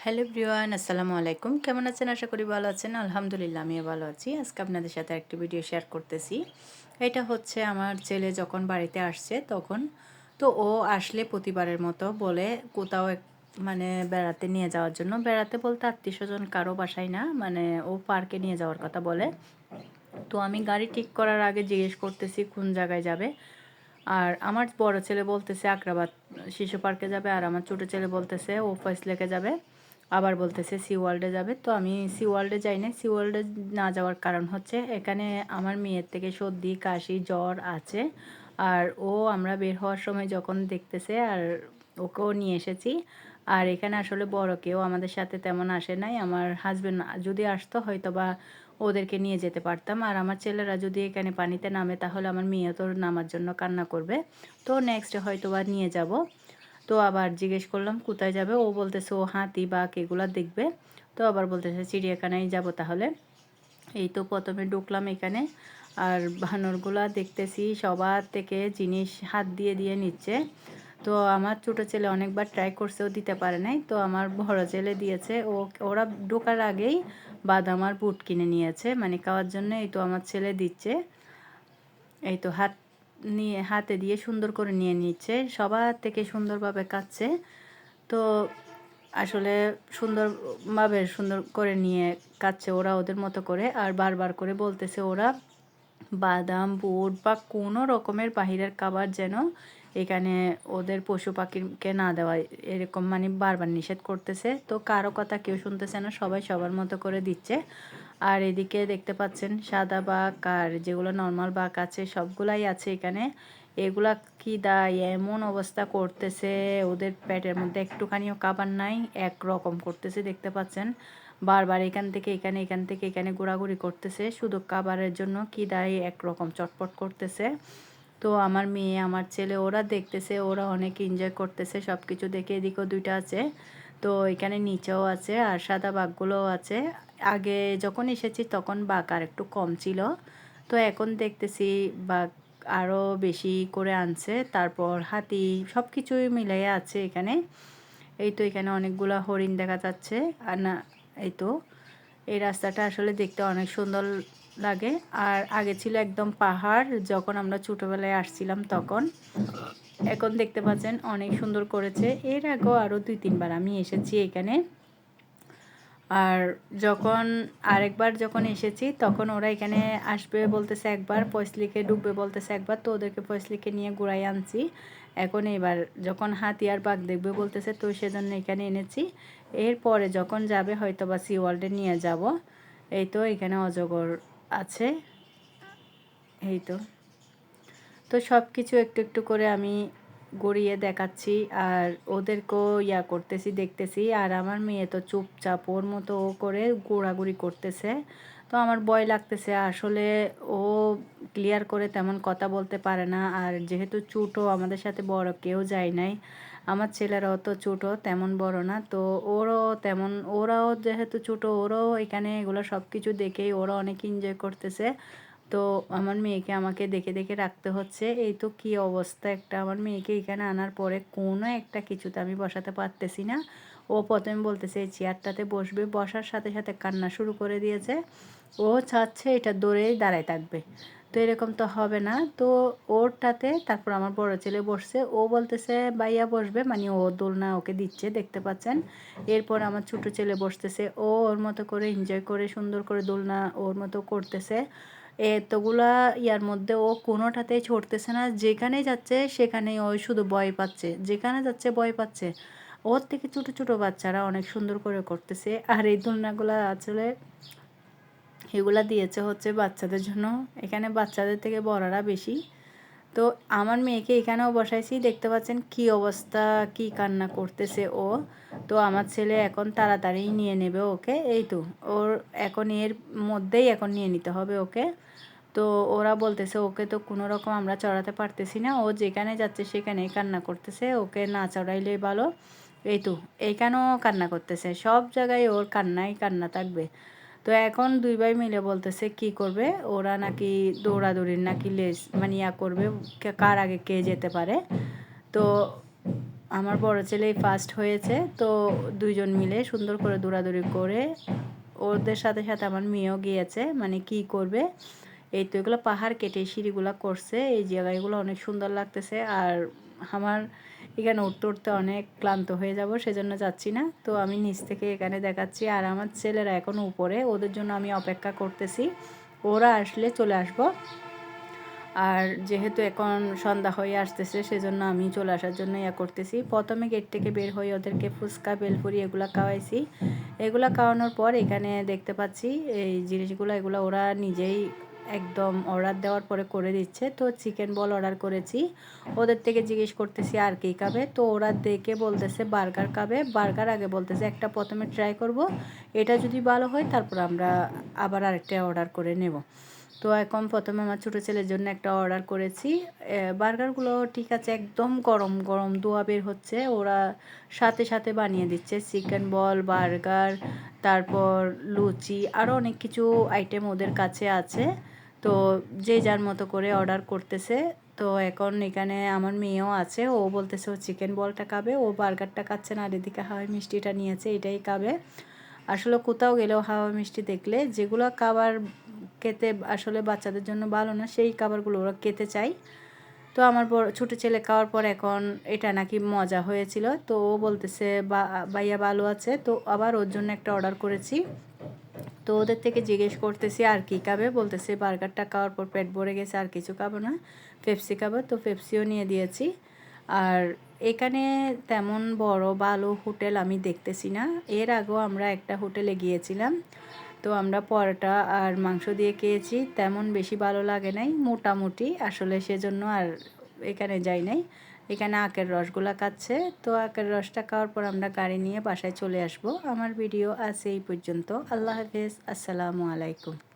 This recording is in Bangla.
হ্যালো এভরিওয়ান, আসসালামু আলাইকুম। কেমন আছেন? আশা করি ভালো আছেন। আলহামদুলিল্লাহ আমিও ভালো আছি। আজকে আপনাদের সাথে একটি ভিডিও শেয়ার করতেছি। এটা হচ্ছে আমার ছেলে যখন বাড়িতে আসছে তখন। তো ও আসলে প্রতিবারের মতো বলে কোথাও মানে বেড়াতে নিয়ে যাওয়ার জন্য। বেড়াতে বলতে আত্মীয়স্বজন কারো বাসায় না, মানে ও পার্কে নিয়ে যাওয়ার কথা বলে। তো আমি গাড়ি ঠিক করার আগে জিজ্ঞেস করতেছি কোন জায়গায় যাবে। আর আমার বড় ছেলে বলতেছে আগ্রাবাদ শিশু পার্কে যাবে, আর আমার ছোটো ছেলে বলতেছে ও ফয়সলেকে যাবে, আবার বলতেছে সি ওয়ার্ল্ডে যাবে। তো আমি সি ওয়ার্ল্ডে যাই না। সি ওয়ার্ল্ডে না যাওয়ার কারণ হচ্ছে এখানে আমার মেয়ের থেকে সর্দি কাশি জ্বর আছে। আর ও আমরা বের হওয়ার সময় যখন দেখতেছে, আর ওকেও নিয়ে এসেছি। আর এখানে আসলে বড় কেউ আমাদের সাথে তেমন আসে নাই। আমার হাজব্যান্ড যদি আসতো হয়তো বা ওদেরকে নিয়ে যেতে পারতাম। আর আমার ছেলেরা যদি এখানে পানিতে নামে তাহলে আমার মেয়ে তো নামার জন্য কান্না করবে। তো নেক্সট হয়তো বা নিয়ে যাব। তো আবার জিজ্ঞেস করলাম কোথায় যাবে, ও বলতেছে ও হাতি বাঘ এগুলা দেখবে। তো আবার বলতেছে চিড়িয়াখানায় যাব তাহলে। এই তো প্রথমে ঢুকলাম এখানে, আর বানরগুলা দেখতেছি সবার থেকে জিনিস হাত দিয়ে দিয়ে নিচ্ছে। তো আমার ছোটো ছেলে অনেকবার ট্রাই করছেও দিতে পারে নাই। তো আমার বড় ছেলে দিয়েছে। ওরা ঢোকার আগেই বাদাম আর বুট কিনে নিয়েছে মানে খাওয়ার জন্য। এই তো আমার ছেলে দিচ্ছে। এই তো হাতে দিয়ে সুন্দর করে নিয়ে নিচ্ছে, সবার থেকে সুন্দরভাবে কাচ্ছে। তো আসলে সুন্দর করে নিয়ে কাচ্ছে ওরা ওদের মতো করে। আর বারবার করে বলতেছে ওরা বাদাম বুট বা কোনো রকমের বাহিরের খাবার যেন এখানে ওদের পশু পাখিকে না দেওয়া, এরকম মানে বারবার নিষেধ করতেছে। তো কারো কথা কেউ শুনতেছে না, সবাই সবার মতো করে দিচ্ছে। আর এদিকে দেখতে পাচ্ছেন সাদা বাঘ আর যেগুলো নর্মাল বাঘ আছে সবগুলাই আছে এখানে। এগুলা কি দায় এমন অবস্থা করতেছে, ওদের পেটের মধ্যে একটুখানিও খাবার নাই, একরকম করতেছে দেখতে পাচ্ছেন। বারবার এখান থেকে এখানে এখান থেকে এখানে ঘোরাঘুরি করতেছে শুধু খাবারের জন্য, কি দায় একরকম চটপট করতেছে। তো আমার মেয়ে আমার ছেলে ওরা দেখতেছে, ওরা অনেক এনজয় করতেছে সব কিছু দেখে। এদিকেও দুইটা আছে, তো এখানে নিচেও আছে আর সাদা বাঘগুলোও আছে। আগে যখন এসেছি তখন বাঘ আর একটু কম ছিল, তো এখন দেখতেছি বাঘ আরও বেশি করে আনছে। তারপর হাতি সব কিছুই মিলাই আছে এখানে। এই তো এখানে অনেকগুলা হরিণ দেখা যাচ্ছে। আর না, এই তো এই রাস্তাটা আসলে দেখতে অনেক সুন্দর লাগে। আর আগে ছিল একদম পাহাড় যখন আমরা ছোটোবেলায় আসছিলাম তখন। এখন দেখতে পাচ্ছেন অনেক সুন্দর করেছে। এর আগেও আরও 2-3 বার আমি এসেছি এখানে। আর আরেকবার যখন এসেছি তখন ওরা এখানে আসবে বলতেছে একবার, ফয়সলিকে ডুববে বলতেছে একবার, তো ওদেরকে ফয়সলিকে নিয়ে ঘুরাই আনছি। এখন এবার যখন হাতি আর বাঘ দেখবে বলতেছে, তো সেজন্য এখানে এনেছি। এরপরে যখন যাবে হয়তো বা সি ওয়ার্ল্ডে নিয়ে যাব। এই তো এখানে অজগর আছে। এই তো তো সব কিছু একটু একটু করে আমি গড়িয়ে দেখাচ্ছি আর ওদেরকেও করতেছি দেখতেছি। আর আমার মেয়ে তো চুপচাপ ওর মতো ও করে ঘোরাঘুরি করতেছে। তো আমার ভয় লাগতেছে আসলে, ও ক্লিয়ার করে তেমন কথা বলতে পারে না। আর যেহেতু ছোটো আমাদের সাথে বড় কেউ যায় নাই, আমার ছেলেরাও তো ছোটো তেমন বড় না, তো ওরাও যেহেতু ছোটো ওরাও এখানে এগুলো সব কিছু দেখেই ওরা অনেক এনজয় করতেছে। তো আমার মেয়েকে আমাকে দেখে দেখে রাখতে হচ্ছে। এই তো কি অবস্থা একটা, আমার মেয়েকে এখানে আনার পরে কোনো একটা কিছুতে আমি বসাতে পারতেছি না। ও প্রথমে বলতেছে এই চেয়ারটাতে বসবে, বসার সাথে সাথে কান্না শুরু করে দিয়েছে। ও চাচ্ছে এটা দৌড়েই দাঁড়ায় থাকবে। তো এরকম তো হবে না। তো ওরটাতে তারপর আমার বড় ছেলে বসছে, ও বলতেছে ভাইয়া বসবে, মানে ও দোলনা ওকে দিচ্ছে দেখতে পাচ্ছেন। এরপর আমার ছোট ছেলে বসতেছে, ও ওর মতো করে এনজয় করে সুন্দর করে দোলনা ওর মতো করতেছে। এতগুলা ইয়ার মধ্যে ও কোনোটাতেই ছড়তেছে না, যেখানেই যাচ্ছে সেখানেই ও শুধু ভয় পাচ্ছে, যেখানে যাচ্ছে ভয় পাচ্ছে। ওর থেকে ছোটো ছোটো বাচ্চারা অনেক সুন্দর করে করতেছে। আর এই দোলনাগুলো আসলে এগুলা দিয়েছে হচ্ছে বাচ্চাদের জন্য, এখানে বাচ্চাদের থেকে বড়রা বেশি। তো আমার মেয়েকে এখানেও বসাইছি দেখতে পাচ্ছেন কি অবস্থা, কি কান্না করতেছে ও। তো আমার ছেলে এখন তাড়াতাড়ি নিয়ে নেবে ওকে। এই তো ওর এখন এর মধ্যেই এখন নিয়ে নিতে হবে ওকে। তো ওরা বলতেছে ওকে তো কোনো রকম আমরা চড়াতে পারতেছি না, ও যেখানে যাচ্ছে সেখানেই কান্না করতেছে, ওকে না চড়াইলেই ভালো। এই তো এইখানেও কান্না করতেছে, সব জায়গায় ওর কান্নাই কান্না থাকবে। তো এখন দুই ভাই মিলে বলতেছে কি করবে, ওরা নাকি দৌড়াদৌড়ির নাকি লেস মানে করবে, কার আগে কে যেতে পারে। তো আমার বড় ছেলেই ফার্স্ট হয়েছে, তো দুইজন মিলে সুন্দর করে দৌড়াদৌড়ি করে ওদের সাথে সাথে আমার মেয়েও গিয়েছে, মানে কি করবে। এই তো এগুলো পাহাড় কেটে সিঁড়িগুলো করছে, এই জায়গাগুলো অনেক সুন্দর লাগতেছে। আর আমার এখানে উঠতে উঠতে অনেক ক্লান্ত হয়ে যাব, সেজন্য যাচ্ছি না। তো আমি নিচ থেকে এখানে দেখাচ্ছি, আর আমার ছেলেরা এখন উপরে, ওদের জন্য আমি অপেক্ষা করতেছি, ওরা আসলে চলে আসবো। আর যেহেতু এখন সন্ধ্যা হয়ে আসতেছে, সেজন্য আমি চলে আসার জন্য ইয়া করতেছি। প্রথমে গেট থেকে বের হয়ে ওদেরকে ফুচকা বেলপুরি এগুলো খাওয়াইছি। এগুলো খাওয়ানোর পর এখানে দেখতে পাচ্ছি এই জিনিসগুলো, এগুলো ওরা নিজেই একদম অর্ডার দেওয়ার পরে করে দিচ্ছে। তো চিকেন বল অর্ডার করেছি, ওদের থেকে জিজ্ঞেস করতেছি আর কী খাবে। তো ওরা দেখে বলতেছে বার্গার খাবে। বার্গার আগে বলতেছে একটা প্রথমে ট্রাই করব, এটা যদি ভালো হয় তারপর আমরা আবার আরেকটা অর্ডার করে নেব। তো এখন প্রথমে আমার ছোটো ছেলের জন্য একটা অর্ডার করেছি। বার্গারগুলো ঠিক আছে, একদম গরম গরম ধোয়া বের হচ্ছে, ওরা সাথে সাথে বানিয়ে দিচ্ছে। চিকেন বল, বার্গার, তারপর লুচি, আরও অনেক কিছু আইটেম ওদের কাছে আছে। তো যে যার মতো করে অর্ডার করতেছে। তো এখন এখানে আমার মেয়েও আছে, ও বলতেছে ও চিকেন বলটা খাবে, ও বার্গারটা খাচ্ছে না, আর এদিকে হাওয়াই মিষ্টিটা নিয়েছে, এটাই খাবে। আসলে কোথাও গেলেও হাওয়া মিষ্টি দেখলে যেগুলো খাবার খেতে আসলে বাচ্চাদের জন্য ভালো না, সেই খাবারগুলো ওরা খেতে চায়। তো আমার বড় ছোটো ছেলে খাওয়ার পর এখন এটা নাকি মজা হয়েছিল, তো ও বলতেছে ভাইয়া ভালো আছে। তো আবার ওর জন্য একটা অর্ডার করেছি। তো ওদের থেকে জিজ্ঞেস করতেছি আর কী খাবে, বলতেছে বার্গারটা খাওয়ার পর পেট ভরে গেছে, আর কিছু খাবো না, পেপসি খাবো। তো পেপসিও নিয়ে দিয়েছি। আর এখানে তেমন বড় ভালো হোটেল আমি দেখতেছি না। এর আগেও আমরা একটা হোটেলে গিয়েছিলাম, তো আমরা পরোটা আর মাংস দিয়ে খেয়েছি, তেমন বেশি ভালো লাগে নাই, মোটামুটি আসলে, সেজন্য আর এখানে যাই নাই। এখানে আখের রসগুলা খাচ্ছে, তো আখের রসটা খাওয়ার পর আমরা গাড়ি নিয়ে বাসায় চলে আসব। আমার ভিডিও আছে এই পর্যন্ত। আল্লাহ হাফেজ, আসসালামু আলাইকুম।